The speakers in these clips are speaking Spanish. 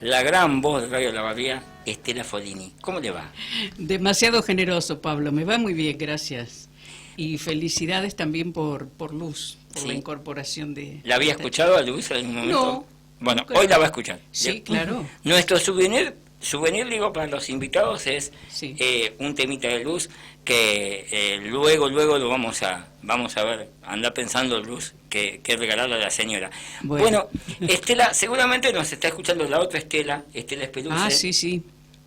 La gran voz de Radio La Barría, Estela Folini. ¿Cómo le va? Demasiado generoso, Pablo. Me va muy bien, gracias. Y felicidades también por Luz, por la incorporación de... ¿La había escuchado a Luz en algún momento? No. Bueno, hoy la va a escuchar. Sí, claro. Nuestro souvenir, digo, para los invitados es un temita de Luz que luego lo vamos a ver, anda pensando Luz que regalarle a la señora. Bueno, Estela, seguramente nos está escuchando la otra Estela Espeluce. Ah, sí.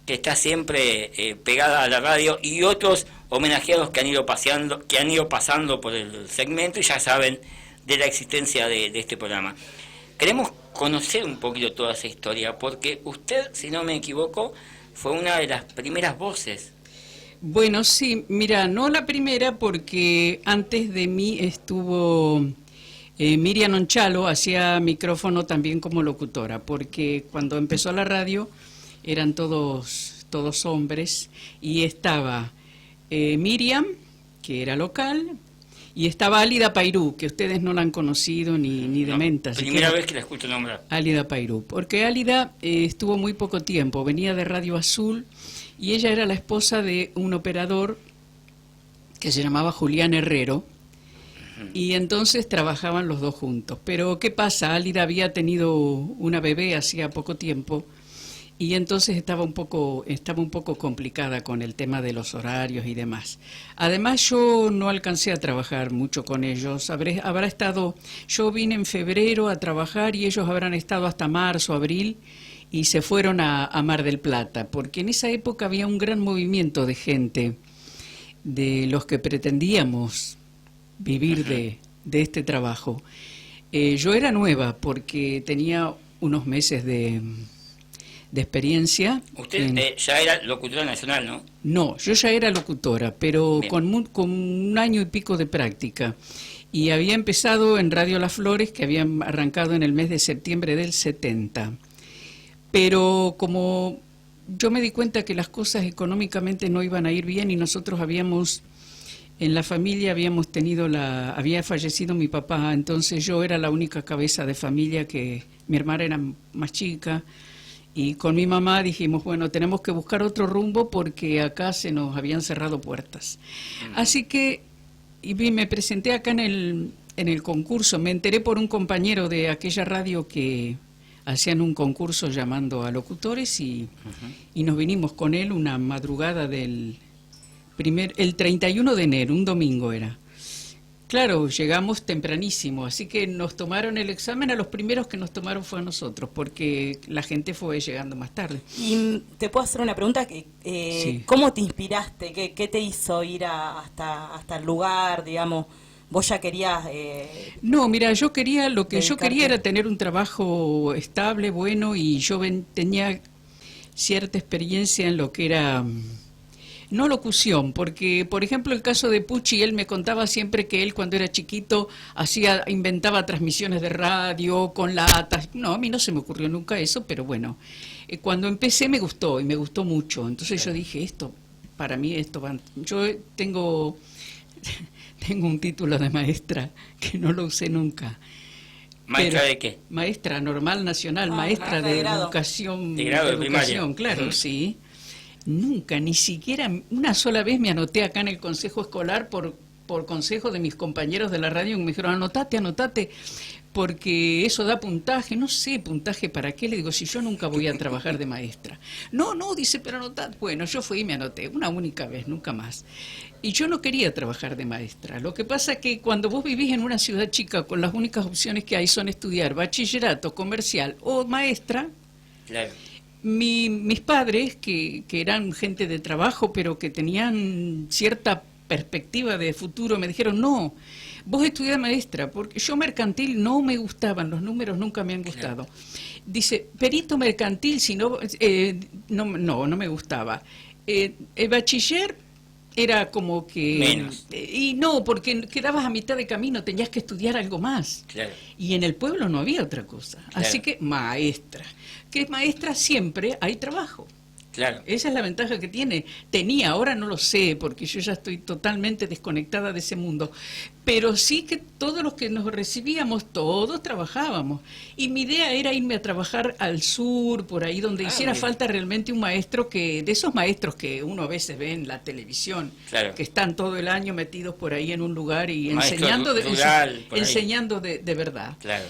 Que está siempre pegada a la radio, y otros homenajeados que han ido pasando por el segmento y ya saben de la existencia de este programa. Queremos conocer un poquito toda esa historia, porque usted, si no me equivoco, fue una de las primeras voces. Bueno, sí, mira, no la primera, porque antes de mí estuvo Miriam Onchalo, hacía micrófono también como locutora, porque cuando empezó la radio eran todos hombres, y estaba Miriam, que era local, y estaba Álida Pairú, que ustedes no la han conocido ni de menta. Primera vez que la escucho nombrar. Álida Pairú, porque Álida estuvo muy poco tiempo, venía de Radio Azul, y ella era la esposa de un operador que se llamaba Julián Herrero, y entonces trabajaban los dos juntos. Pero ¿qué pasa? Álida había tenido una bebé hacía poco tiempo, y entonces estaba un poco complicada con el tema de los horarios y demás. Además, yo no alcancé a trabajar mucho con ellos. Yo vine en febrero a trabajar y ellos habrán estado hasta marzo, abril, y se fueron a Mar del Plata, porque en esa época había un gran movimiento de gente, de los que pretendíamos vivir de este trabajo. Yo era nueva porque tenía unos meses de experiencia. Usted ya era locutora nacional, ¿no? No, yo ya era locutora, pero con un año y pico de práctica. Y había empezado en Radio Las Flores, que habían arrancado en el mes de septiembre del 70. Pero como yo me di cuenta que las cosas económicamente no iban a ir bien, y nosotros en la familia había fallecido mi papá, entonces yo era la única cabeza de familia, que mi hermana era más chica. Y con mi mamá dijimos, bueno, tenemos que buscar otro rumbo porque acá se nos habían cerrado puertas. Así que me presenté acá en el concurso. Me enteré por un compañero de aquella radio que hacían un concurso llamando a locutores, y nos vinimos con él una madrugada el 31 de enero, un domingo era. Claro, llegamos tempranísimo, así que nos tomaron el examen. A los primeros que nos tomaron fue a nosotros, porque la gente fue llegando más tarde. Y te puedo hacer una pregunta, Sí. ¿cómo te inspiraste? ¿Qué te hizo ir hasta el lugar, digamos? ¿Vos ya querías...? No, mira, yo quería dedicarte? era tener un trabajo estable, bueno, y yo tenía cierta experiencia en lo que era... No locución, porque, por ejemplo, el caso de Pucci, él me contaba siempre que él, cuando era chiquito, inventaba transmisiones de radio con latas. No, a mí no se me ocurrió nunca eso, pero bueno, cuando empecé me gustó, y me gustó mucho. Entonces yo dije, para mí esto va... Yo tengo un título de maestra que no lo usé nunca. ¿Maestra de qué? Maestra normal nacional, maestra de educación. De grado de primaria. Claro, sí. Nunca, ni siquiera una sola vez me anoté acá en el consejo escolar por consejo de mis compañeros de la radio, que me dijeron, anotate, porque eso da puntaje. No sé, puntaje para qué, le digo, si yo nunca voy a trabajar de maestra. No, dice, pero anotad. Bueno, yo fui y me anoté, una única vez, nunca más. Y yo no quería trabajar de maestra. Lo que pasa es que cuando vos vivís en una ciudad chica, con las únicas opciones que hay son estudiar bachillerato, comercial o maestra. Claro. Mis padres, que eran gente de trabajo, pero que tenían cierta perspectiva de futuro, me dijeron, no, vos estudiás maestra, porque yo mercantil no me gustaban, los números nunca me han gustado. Dice, perito mercantil, si no, no me gustaba. El bachiller era como que... Menos. Y no, porque quedabas a mitad de camino, tenías que estudiar algo más. Claro. Y en el pueblo no había otra cosa. Claro. Así que maestra. Que maestra siempre hay trabajo. Claro. Esa es la ventaja que tiene. Tenía, ahora no lo sé, porque yo ya estoy totalmente desconectada de ese mundo. Pero sí que todos los que nos recibíamos, todos trabajábamos. Y mi idea era irme a trabajar al sur, por ahí donde hiciera falta realmente un maestro de esos maestros que uno a veces ve en la televisión, claro, que están todo el año metidos por ahí en un lugar y maestro enseñando de verdad. Claro.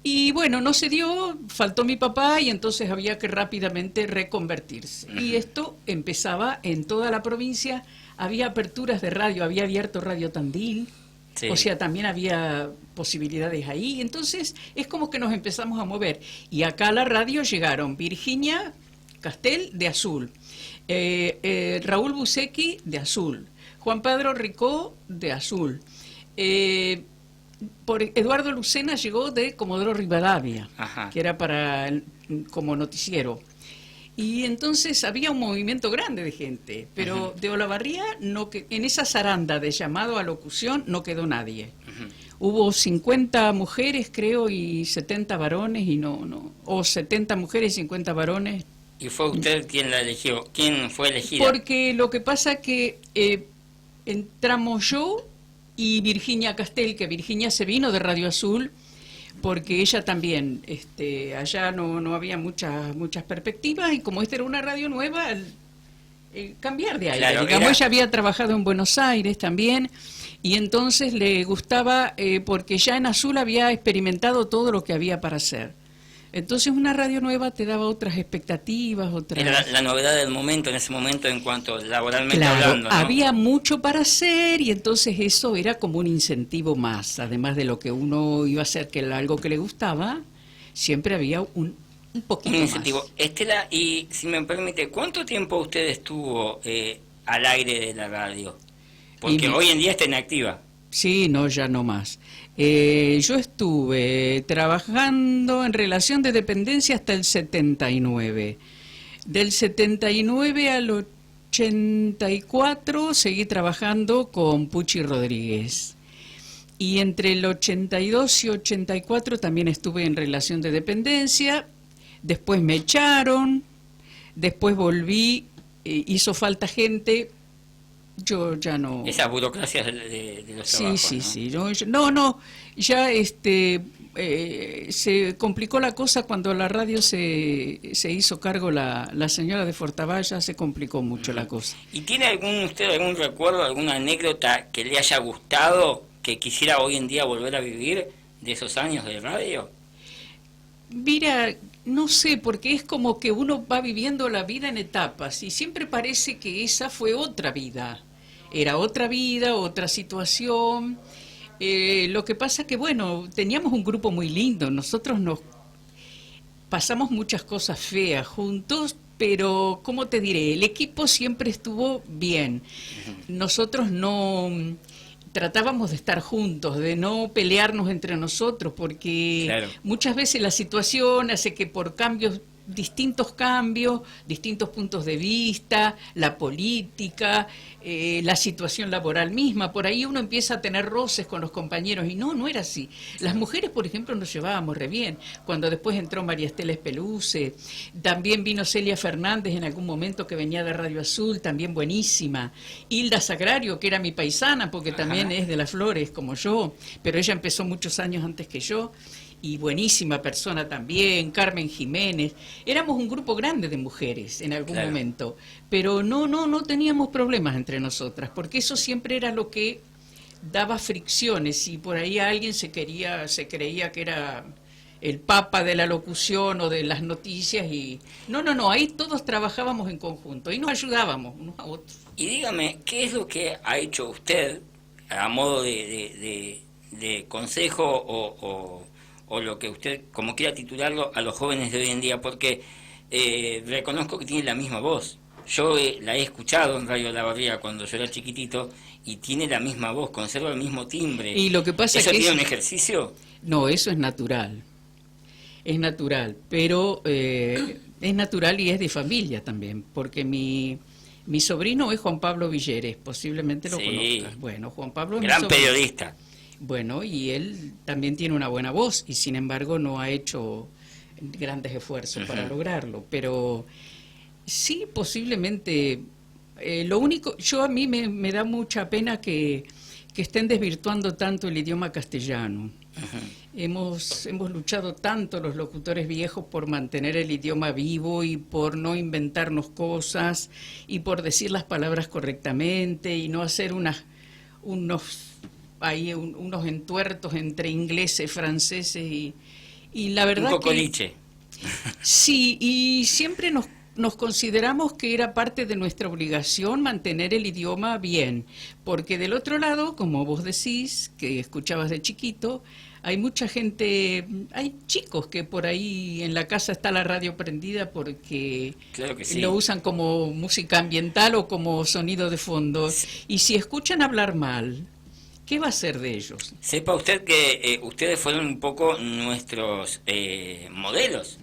Y bueno, no se dio, faltó mi papá y entonces había que rápidamente reconvertirse. Y esto empezaba en toda la provincia, había aperturas de radio, había abierto Radio Tandil, sí, o sea, también había posibilidades ahí. Entonces es como que nos empezamos a mover. Y acá a la radio llegaron Virginia Castel de Azul, Raúl Busecki de Azul, Juan Pedro Ricó de Azul, por Eduardo Lucena llegó de Comodoro Rivadavia, ajá, que era como noticiero. Y entonces había un movimiento grande de gente, pero ajá, de Olavarría en esa zaranda de llamado a locución no quedó nadie. Ajá. Hubo 50 mujeres, creo, y 70 varones, o 70 mujeres y 50 varones. ¿Y fue usted quien la eligió? ¿Quién fue elegida? Porque lo que pasa que entramos yo y Virginia Castel, que Virginia se vino de Radio Azul, porque ella también, allá no había muchas perspectivas, y como esta era una radio nueva, cambiar de aire, claro, digamos, ella había trabajado en Buenos Aires también, y entonces le gustaba, porque ya en Azul había experimentado todo lo que había para hacer. Entonces una radio nueva te daba otras expectativas, Era la novedad del momento, en ese momento, en cuanto laboralmente, claro, hablando, ¿no? Había mucho para hacer y entonces eso era como un incentivo más, además de lo que uno iba a hacer, que era algo que le gustaba, siempre había un poquito un incentivo. Más. Estela, y si me permite, ¿cuánto tiempo usted estuvo al aire de la radio? Porque hoy en día está inactiva. Sí, no, ya no más. Yo estuve trabajando en relación de dependencia hasta el 79. Del 79 al 84 seguí trabajando con Puchi Rodríguez. Y entre el 82 y 84 también estuve en relación de dependencia. Después me echaron, después volví, hizo falta gente. Yo ya no... Esas burocracias de los trabajos, sí. No, ya se complicó la cosa cuando la radio se hizo cargo la señora de Fortavalla, se complicó mucho la cosa. ¿Y tiene usted algún recuerdo, alguna anécdota que le haya gustado, que quisiera hoy en día volver a vivir de esos años de radio? Mira, no sé, porque es como que uno va viviendo la vida en etapas y siempre parece que esa fue otra vida. Era otra vida, otra situación. Lo que pasa que, bueno, teníamos un grupo muy lindo. Nosotros nos pasamos muchas cosas feas juntos, pero, ¿cómo te diré? El equipo siempre estuvo bien. Nosotros no... tratábamos de estar juntos, de no pelearnos entre nosotros, porque claro, muchas veces la situación hace que por distintos cambios, distintos puntos de vista, la política, la situación laboral misma, por ahí uno empieza a tener roces con los compañeros, y no era así. Las mujeres, por ejemplo, nos llevábamos re bien. Cuando después entró María Estela Espeluce, también vino Celia Fernández en algún momento, que venía de Radio Azul, también buenísima. Hilda Sagrario, que era mi paisana, porque también es de Las Flores, como yo, pero ella empezó muchos años antes que yo, y buenísima persona también, Carmen Jiménez. Éramos un grupo grande de mujeres en algún momento, pero no teníamos problemas entre nosotras, porque eso siempre era lo que daba fricciones, y por ahí alguien se creía que era el papa de la locución o de las noticias, y no, ahí todos trabajábamos en conjunto y nos ayudábamos unos a otros. Y dígame, ¿qué es lo que ha hecho usted a modo de consejo o lo que usted, como quiera titularlo, a los jóvenes de hoy en día? Porque reconozco que tiene la misma voz. Yo la he escuchado en Radio Olavarría cuando yo era chiquitito, y tiene la misma voz, conserva el mismo timbre. Y lo que pasa ¿Eso es que tiene un ejercicio? No, eso es natural. Es natural, pero es natural y es de familia también, porque mi sobrino es Juan Pablo Villeres, posiblemente lo conozcas. Bueno, Juan Pablo es gran periodista. Bueno, y él también tiene una buena voz, y sin embargo no ha hecho grandes esfuerzos para lograrlo, pero Sí, posiblemente. Lo único, a mí me da mucha pena que estén desvirtuando tanto el idioma castellano. Hemos luchado tanto los locutores viejos por mantener el idioma vivo y por no inventarnos cosas y por decir las palabras correctamente y no hacer unos entuertos entre ingleses, franceses y la verdad un cocoliche. Sí, y siempre nos consideramos que era parte de nuestra obligación mantener el idioma bien, porque del otro lado, como vos decís, que escuchabas de chiquito, hay mucha gente, hay chicos que por ahí en la casa está la radio prendida porque claro que sí, lo usan como música ambiental o como sonido de fondo, y si escuchan hablar mal, ¿qué va a ser de ellos? Sepa usted que ustedes fueron un poco nuestros modelos,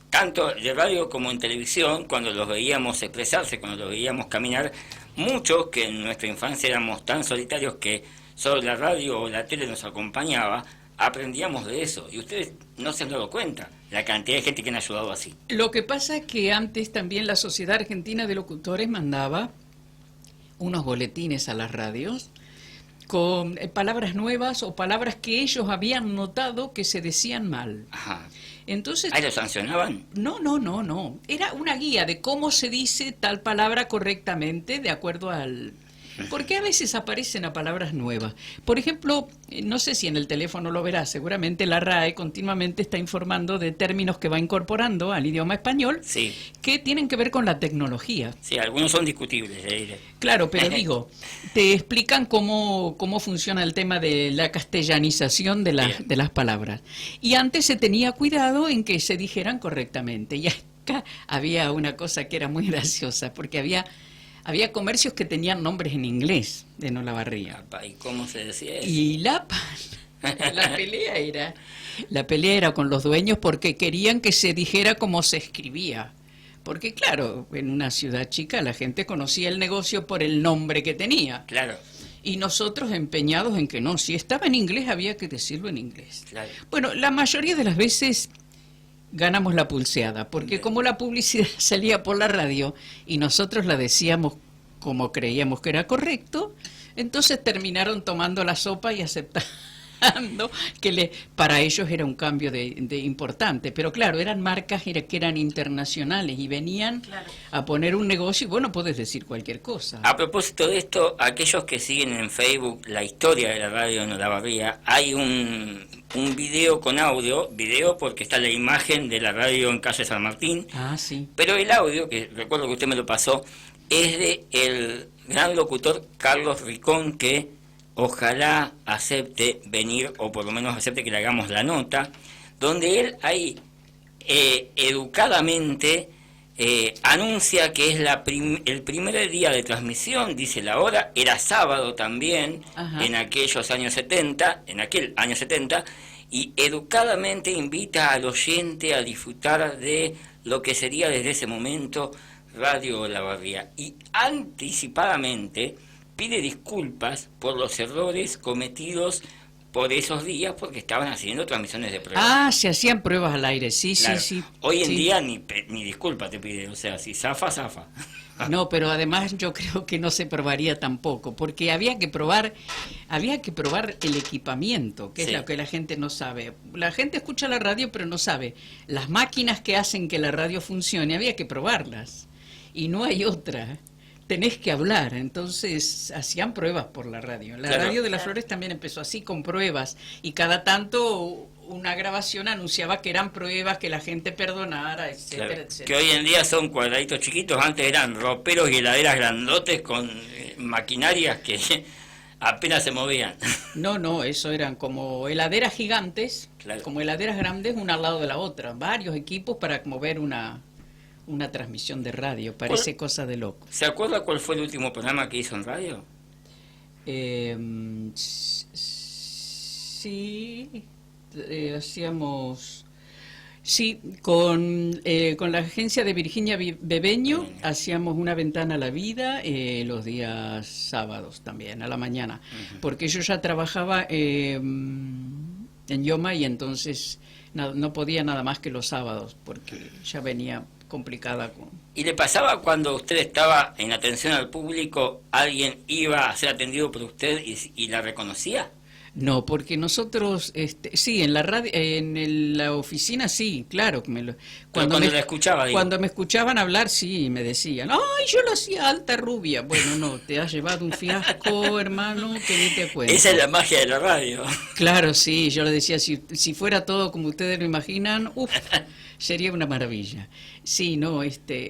tanto de radio como en televisión, cuando los veíamos expresarse, cuando los veíamos caminar. Muchos que en nuestra infancia éramos tan solitarios que solo la radio o la tele nos acompañaba, aprendíamos de eso. Y ustedes no se han dado cuenta la cantidad de gente que han ayudado así. Lo que pasa es que antes también la Sociedad Argentina de Locutores mandaba unos boletines a las radios con palabras nuevas o palabras que ellos habían notado que se decían mal. Ajá. Entonces, ¿Ahí lo sancionaban? No. Era una guía de cómo se dice tal palabra correctamente de acuerdo al... Porque a veces aparecen a palabras nuevas. Por ejemplo, no sé si en el teléfono lo verás, seguramente la RAE continuamente está informando de términos que va incorporando al idioma español, sí, que tienen que ver con la tecnología. Sí, algunos son discutibles. Claro, pero digo, te explican cómo funciona el tema de la castellanización de las palabras. Y antes se tenía cuidado en que se dijeran correctamente. Y acá había una cosa que era muy graciosa, porque había comercios que tenían nombres en inglés de Olavarría. ¿Y cómo se decía eso? Y la pelea era con los dueños porque querían que se dijera como se escribía. Porque claro, en una ciudad chica la gente conocía el negocio por el nombre que tenía. Claro. Y nosotros empeñados en que no, si estaba en inglés había que decirlo en inglés. Claro. Bueno, la mayoría de las veces ganamos la pulseada, porque como la publicidad salía por la radio y nosotros la decíamos como creíamos que era correcto, entonces terminaron tomando la sopa y aceptando que para ellos era un cambio de importante. Pero claro, eran marcas que eran internacionales y venían a poner un negocio y bueno, puedes decir cualquier cosa. A propósito de esto, aquellos que siguen en Facebook la historia de la radio en Olavarría, hay un video con audio, video porque está la imagen de la radio en calle San Martín, Sí. Pero el audio, que recuerdo que usted me lo pasó, es de el gran locutor Carlos Ricón, que ojalá acepte venir, o por lo menos acepte que le hagamos la nota, donde él ahí educadamente anuncia que es el primer día de transmisión, dice la hora, era sábado también, en aquellos años 70, en aquel año 70, y educadamente invita al oyente a disfrutar de lo que sería desde ese momento Radio Olavarría, y anticipadamente pide disculpas por los errores cometidos por esos días porque estaban haciendo transmisiones de pruebas. Se hacían pruebas al aire, sí, claro. sí. Hoy en día ni disculpa te pide, o sea, si zafa. No, pero además yo creo que no se probaría tampoco, porque había que probar el equipamiento, que es lo que la gente no sabe. La gente escucha la radio pero no sabe. Las máquinas que hacen que la radio funcione, había que probarlas. Y no hay otra. Tenés que hablar, entonces hacían pruebas por la radio. La radio de las Flores también empezó así, con pruebas, y cada tanto una grabación anunciaba que eran pruebas, que la gente perdonara, etcétera, etcétera. Que hoy en día son cuadraditos chiquitos, antes eran roperos y heladeras grandotes con maquinarias que apenas se movían. No, eso eran como heladeras gigantes, como heladeras grandes, una al lado de la otra, varios equipos para mover una transmisión de radio, parece cosa de loco. ¿Se acuerda cuál fue el último programa que hizo en radio? Sí, hacíamos... Sí, con la agencia de Virginia Bebeño hacíamos Una Ventana a la Vida los días sábados también, a la mañana, porque yo ya trabajaba en Yoma y entonces no podía nada más que los sábados, porque ya venía complicada. ¿Y le pasaba cuando usted estaba en atención al público, alguien iba a ser atendido por usted y la reconocía? No, porque nosotros, sí, en la radio, la oficina sí, claro. Cuando la escuchaba, digo. Cuando me escuchaban hablar, sí, me decían, ¡ay, yo lo hacía alta rubia! Bueno, no, te has llevado un fiasco, hermano, que ni te cuento. Esa es la magia de la radio. Claro, sí, yo le decía, si fuera todo como ustedes lo imaginan, sería una maravilla. Sí, no,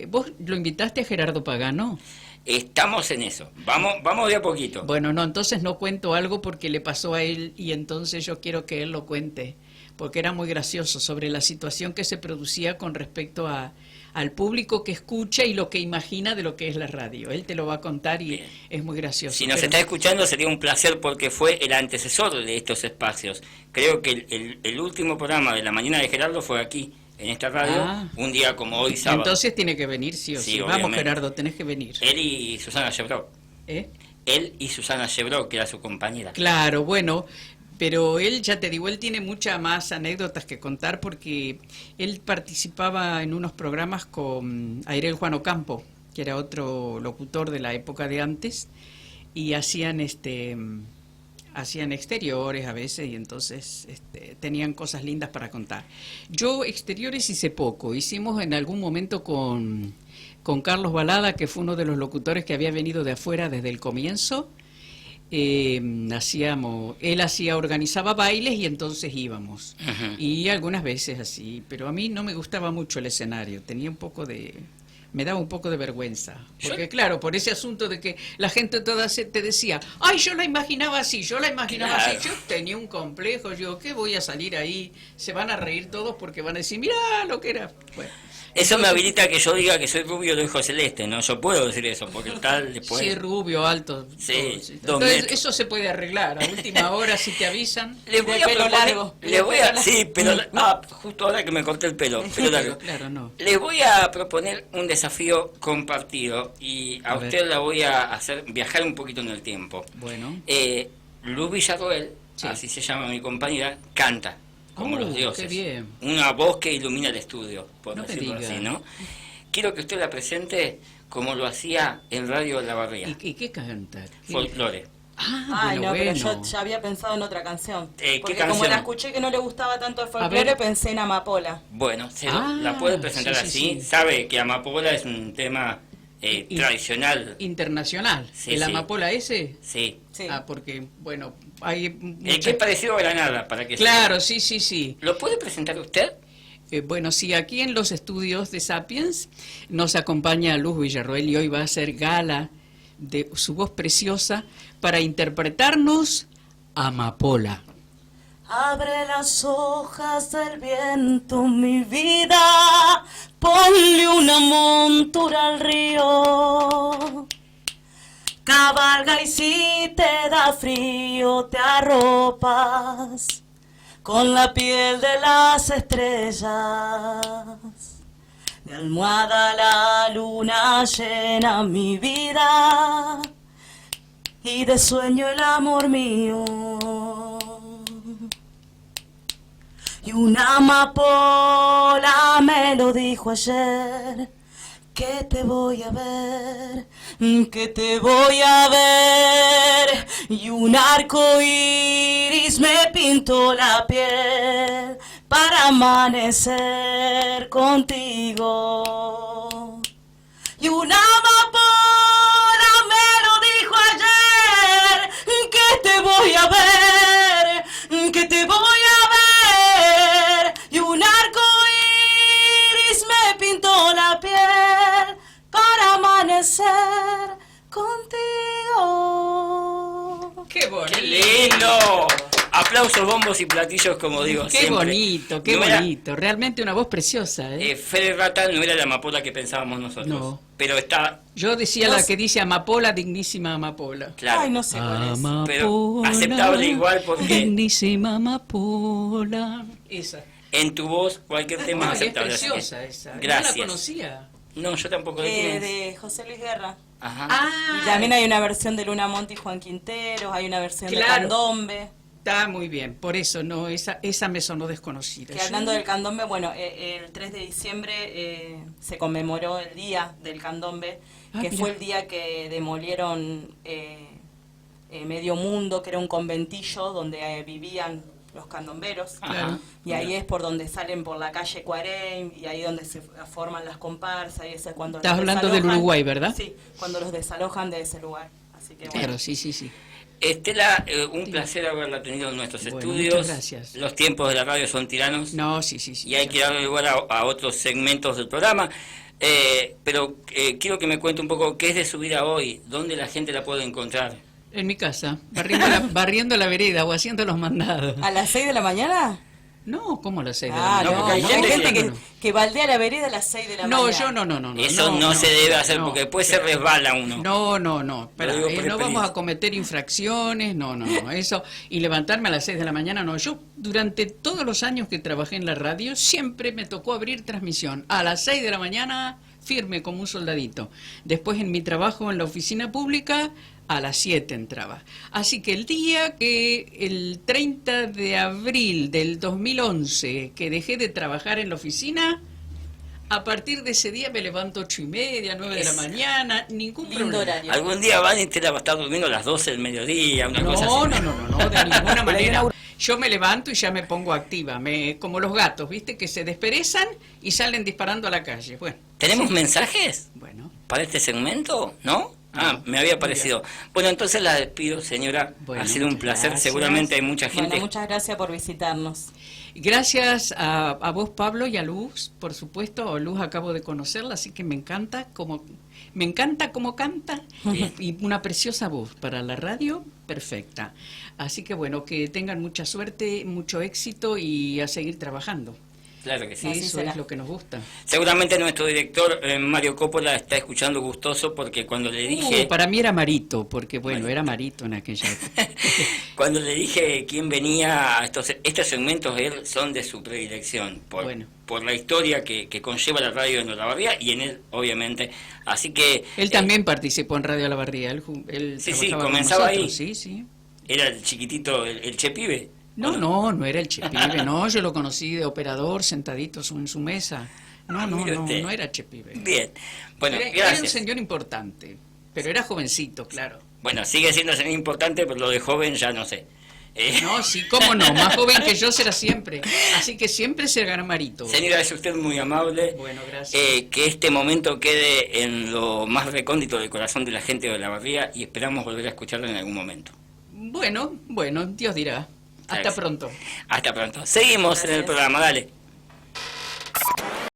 ¿vos lo invitaste a Gerardo Pagano? Estamos en eso. Vamos de a poquito. Bueno, no, entonces no cuento algo porque le pasó a él y entonces yo quiero que él lo cuente, porque era muy gracioso sobre la situación que se producía con respecto al público que escucha y lo que imagina de lo que es la radio. Él te lo va a contar y Bien. Es muy gracioso. Si nos está escuchando sería un placer porque fue el antecesor de estos espacios. Creo que el último programa de la mañana de Gerardo fue aquí, en esta radio, un día como hoy, sábado. Entonces tiene que venir, sí o sí. Vamos, obviamente. Gerardo, tenés que venir. Él y Susana Chebró. Él y Susana Chebró, que era su compañera. Claro, bueno, pero él, ya te digo, él tiene muchas más anécdotas que contar porque él participaba en unos programas con Airel Juan Ocampo, que era otro locutor de la época de antes, y hacían exteriores a veces y entonces tenían cosas lindas para contar. Yo exteriores hice poco, hicimos en algún momento con Carlos Balada, que fue uno de los locutores que había venido de afuera desde el comienzo. Organizaba bailes y entonces íbamos. Uh-huh. Y algunas veces así, pero a mí no me gustaba mucho el escenario, me daba un poco de vergüenza, porque claro, por ese asunto de que la gente toda te decía, ay, yo la imaginaba así, yo tenía un complejo, ¿qué voy a salir ahí? Se van a reír todos porque van a decir, mirá lo que era. Bueno, eso me habilita a que yo diga que soy rubio de ojos celeste, ¿no? Yo puedo decir eso, porque tal después... Sí, rubio, alto. Sí, todo. Entonces, eso se puede arreglar. A última hora, si te avisan. Les voy a pelo largo. Justo ahora que me corté el pelo largo. Claro, no. Les voy a proponer un desafío compartido y a usted la voy a hacer viajar un poquito en el tiempo. Bueno. Luz Villarroel, sí, así se llama mi compañera, canta. Como los dioses. Qué bien. Una voz que ilumina el estudio, por No me decirlo diga. así, ¿no? Quiero que usted la presente como lo hacía en Radio La Barría. ¿Y qué canta? Folclore. Ay, bueno, no, pero bueno. yo ya había pensado en otra canción. ¿Qué Porque canción? como la escuché que no le gustaba tanto el A folclore, ver. pensé en Amapola. Bueno, la puede presentar sí, así. sí. Sabe que Amapola es un tema tradicional. Internacional. Sí, ¿El sí. Amapola ese? Sí. Sí. Porque, bueno, hay... El que es parecido a Granada, para que Claro, sepa. sí. ¿Lo puede presentar usted? Bueno, sí, aquí en los estudios de Sapiens nos acompaña Luz Villarroel y hoy va a hacer gala de su voz preciosa para interpretarnos Amapola. Abre las hojas del viento, mi vida, ponle una montura al río. Cabalga y si te da frío te arropas con la piel de las estrellas. De almohada la luna llena mi vida y de sueño el amor mío. Y una amapola me lo dijo ayer, que te voy a ver, que te voy a ver. Y un arco iris me pintó la piel para amanecer contigo. Y una amapola me lo dijo ayer, que te voy a ver, que te voy a ver. Y un arco iris me pintó la piel para amanecer contigo. ¡Qué bonito! ¡Qué lindo! Aplausos, bombos y platillos, como digo ¡Qué siempre. bonito, qué No era- bonito! Realmente una voz preciosa, ¿eh? Fede Rata no era la amapola que pensábamos nosotros. No. Pero está, Yo decía No la sé. que dice Amapola, dignísima Amapola. claro. Ay, no sé cuál es. Amapola, Pero aceptable igual porque- dignísima Amapola. Esa. En tu voz, cualquier tema Ay, es es aceptable. así que- preciosa esa. Gracias. No la conocía. No, yo tampoco. ¿De quién es? De José Luis Guerra. Ajá. Y también hay una versión de Luna Monte y Juan Quinteros, hay una versión de Claro. Candombe. Está muy bien, por eso no, esa me sonó desconocida. Que hablando del candombe, bueno, el 3 de diciembre se conmemoró el Día del Candombe, que mirá. fue el día que demolieron Medio Mundo, que era un conventillo donde vivían los candomberos. Claro. Y ahí es por donde salen por la calle Cuarén, y ahí donde se forman las comparsas. Y eso es cuando Estás los hablando del desalojan. Uruguay, ¿verdad? Sí, cuando los desalojan de ese lugar. Así que bueno. Claro, sí, sí, sí. Estela, un placer haberla tenido en nuestros Bueno, estudios. muchas gracias. Los tiempos de la radio son tiranos. No, sí, sí, sí. Y hay que darle lugar a otros segmentos del programa. Pero quiero que me cuente un poco qué es de su vida hoy, dónde la gente la puede encontrar. En mi casa, barriendo la vereda o haciendo los mandados. ¿A las 6 de la mañana? No, ¿cómo a las 6 de Ah, la no, no, mañana? porque hay hay gente gente que baldea la vereda a las 6 de la No, mañana. yo no. Eso no se debe hacer porque después se resbala uno. No. Espera, digo por no experiencia. vamos a cometer infracciones, no. Eso, y levantarme a las 6 de la mañana, no. Yo, durante todos los años que trabajé en la radio, siempre me tocó abrir transmisión a las 6 de la mañana, firme como un soldadito. Después, en mi trabajo en la oficina pública, a las 7 entraba. Así que el día que el 30 de abril del 2011, que dejé de trabajar en la oficina, a partir de ese día me levanto 8:30, 9 de la mañana, ningún Lindo problema. horario. Algún día van y Estela va a estar durmiendo a las 12 del mediodía, una cosa No, así. no, de ninguna manera. Yo me levanto y ya me pongo activa, como los gatos, ¿viste? Que se desperezan y salen disparando a la calle. Bueno, ¿Tenemos mensajes bueno. para este segmento? ¿No? Me había parecido. Bueno, entonces la despido, señora. Bueno, ha sido un placer. gracias. Seguramente hay mucha gente. Bueno, muchas gracias por visitarnos. Gracias a vos, Pablo, y a Luz, por supuesto. A Luz acabo de conocerla, así que me encanta cómo canta y una preciosa voz para la radio, perfecta. Así que bueno, que tengan mucha suerte, mucho éxito y a seguir trabajando. Claro que sí. Así Eso será. es lo que nos gusta. Seguramente nuestro director Mario Coppola está escuchando gustoso porque cuando le dije Para mí era Marito, porque bueno, Marito. era Marito en aquella época. cuando le dije quién venía a estos segmentos de él son de su predilección por la historia que conlleva la radio en Olavarría y en él obviamente. Así que Él también participó en Radio Olavarría. Él Sí, trabajaba con comenzaba nosotros, ahí. Sí. era el chiquitito, el Che Pibe. No era el Chepibe, no, yo lo conocí de operador sentadito en su mesa. Mire usted. No era Chepibe. Bien. Bueno, Era un gracias. señor importante, pero era jovencito, claro. Bueno, sigue siendo señor importante, pero lo de joven ya no sé. No, sí, cómo no, más joven que yo será siempre. Así que siempre se gana Marito. Señora, es usted muy amable. Bueno, gracias. Que este momento quede en lo más recóndito del corazón de la gente de Olavarría y esperamos volver a escucharlo en algún momento. Bueno, Dios dirá. Hasta Gracias. pronto. Hasta pronto. Seguimos en el Gracias. programa, dale.